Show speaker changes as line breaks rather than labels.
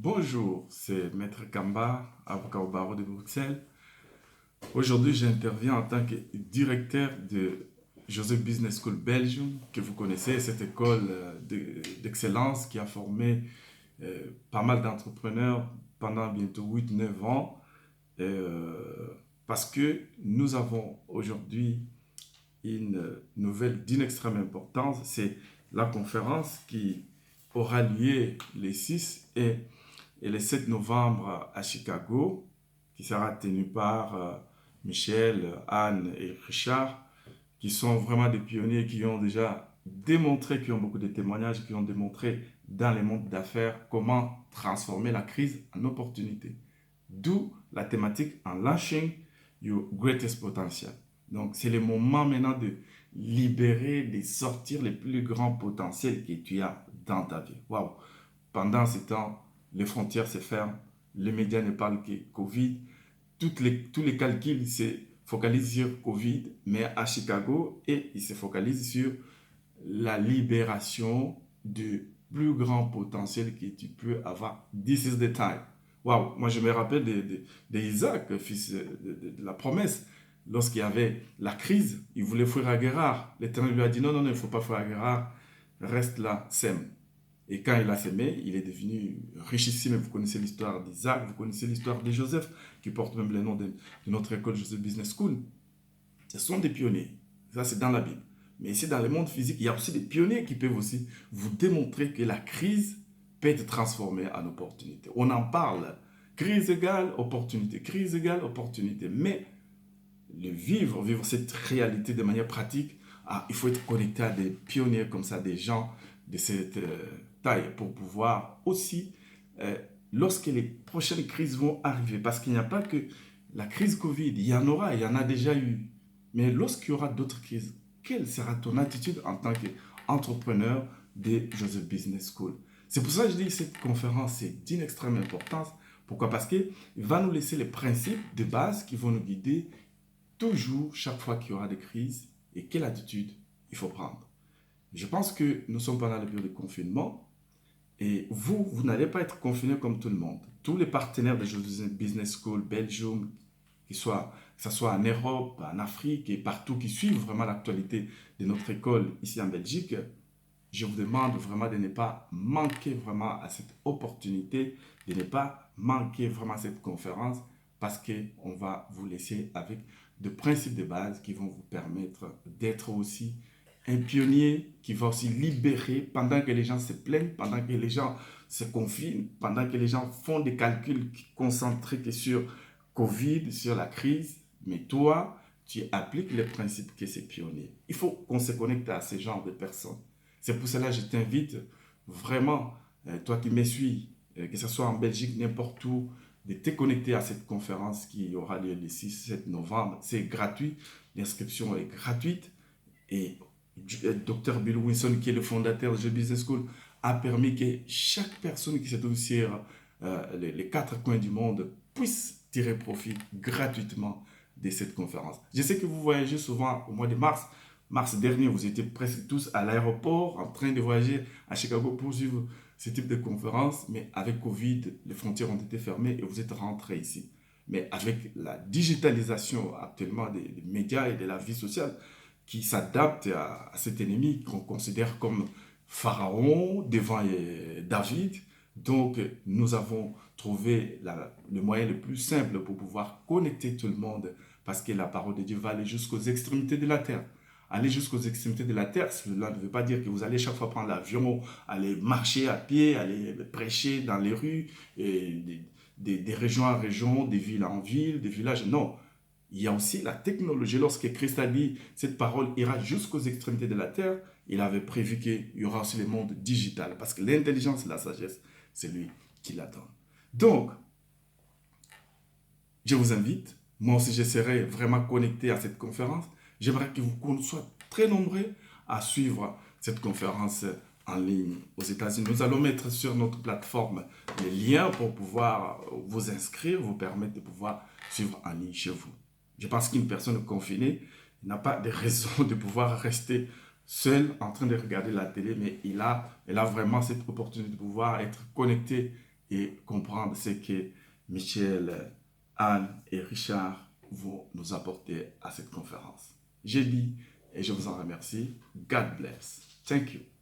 Bonjour, c'est Maître Kamba, avocat au barreau de Bruxelles. Aujourd'hui, j'interviens en tant que directeur de Joseph Business School Belgium, que vous connaissez, cette école d'excellence qui a formé pas mal d'entrepreneurs pendant bientôt 8 9 ans. Parce que nous avons aujourd'hui une nouvelle d'une extrême importance, c'est la conférence qui aura lieu les 6 et le 7 novembre à Chicago, qui sera tenue par Michel, Anne et Richard, qui sont vraiment des pionniers qui ont déjà démontré, qui ont beaucoup de témoignages, qui ont démontré dans les mondes d'affaires comment transformer la crise en opportunité. D'où la thématique Unleashing Your Greatest Potential. Donc, c'est le moment maintenant de libérer, de sortir les plus grands potentiels que tu as dans ta vie. Waouh! Pendant ce temps, les frontières se ferment, les médias ne parlent que Covid, tous les calculs se focalisent sur Covid, mais à Chicago, et ils se focalisent sur la libération du plus grand potentiel que tu peux avoir. This is the time. Waouh, moi je me rappelle d'Isaac, fils de la promesse. Lorsqu'il y avait la crise, il voulait fuir à Guérard. L'Éternel lui a dit non, non, non, il ne faut pas fuir à Guérard, reste là, sème. Et quand il a semé, il est devenu richissime. Vous connaissez l'histoire d'Isaac, vous connaissez l'histoire de Joseph, qui porte même le nom de notre école Joseph Business School. Ce sont des pionniers. Ça, c'est dans la Bible. Mais ici, dans le monde physique, il y a aussi des pionniers qui peuvent aussi vous démontrer que la crise peut être transformée en opportunité. On en parle. Crise égale opportunité. Crise égale opportunité. Mais vivre cette réalité de manière pratique, il faut être connecté à des pionniers comme ça, des gens de cette taille pour pouvoir aussi, lorsque les prochaines crises vont arriver, parce qu'il n'y a pas que la crise Covid, il y en aura, il y en a déjà eu. Mais lorsqu'il y aura d'autres crises, quelle sera ton attitude en tant qu'entrepreneur de Joseph Business School? C'est pour ça que je dis que cette conférence est d'une extrême importance. Pourquoi? Parce qu'il va nous laisser les principes de base qui vont nous guider toujours, chaque fois qu'il y aura des crises, et quelle attitude il faut prendre. Je pense que nous sommes pendant la période de confinement, et vous n'allez pas être confiné comme tout le monde. Tous les partenaires de Joseph Business School, Belgium, que ce soit en Europe, en Afrique et partout qui suivent vraiment l'actualité de notre école ici en Belgique, je vous demande vraiment de ne pas manquer vraiment à cette opportunité, de ne pas manquer vraiment à cette conférence, parce qu'on va vous laisser avec de principes de base qui vont vous permettre d'être aussi un pionnier qui va aussi libérer pendant que les gens se plaignent, pendant que les gens se confinent, pendant que les gens font des calculs concentrés sur Covid, sur la crise. Mais toi, tu appliques les principes que ces pionniers. Il faut qu'on se connecte à ce genre de personnes. C'est pour cela que je t'invite vraiment, toi qui me suis, que ce soit en Belgique, n'importe où, de te connecter à cette conférence qui aura lieu le 6-7 novembre. C'est gratuit, l'inscription est gratuite. Et Dr. Bill Wilson, qui est le fondateur de The Business School, a permis que chaque personne qui se trouve sur les quatre coins du monde puisse tirer profit gratuitement de cette conférence. Je sais que vous voyagez souvent au mois de mars. Mars dernier, vous étiez presque tous à l'aéroport en train de voyager à Chicago pour suivre ce type de conférence. Mais avec Covid, les frontières ont été fermées et vous êtes rentrés ici. Mais avec la digitalisation actuellement des médias et de la vie sociale, qui s'adapte à cet ennemi qu'on considère comme Pharaon devant David. Donc, nous avons trouvé le moyen le plus simple pour pouvoir connecter tout le monde, parce que la parole de Dieu va aller jusqu'aux extrémités de la terre. Aller jusqu'aux extrémités de la terre, cela ne veut pas dire que vous allez chaque fois prendre l'avion, aller marcher à pied, aller prêcher dans les rues, et des régions en région, des villes en ville, des villages. Non, il y a aussi la technologie. Lorsque Christ a dit cette parole ira jusqu'aux extrémités de la terre, il avait prévu qu'il y aura aussi le monde digital, parce que l'intelligence et la sagesse, c'est lui qui la donne. Donc, je vous invite, moi aussi je serai vraiment connecté à cette conférence. J'aimerais que vous soyez très nombreux à suivre cette conférence en ligne aux États-Unis. Nous allons mettre sur notre plateforme les liens pour pouvoir vous inscrire, vous permettre de pouvoir suivre en ligne chez vous. Je pense qu'une personne confinée n'a pas de raison de pouvoir rester seule en train de regarder la télé, mais elle a vraiment cette opportunité de pouvoir être connectée et comprendre ce que Michel, Anne et Richard vont nous apporter à cette conférence. J'ai dit et je vous en remercie. God bless. Thank you.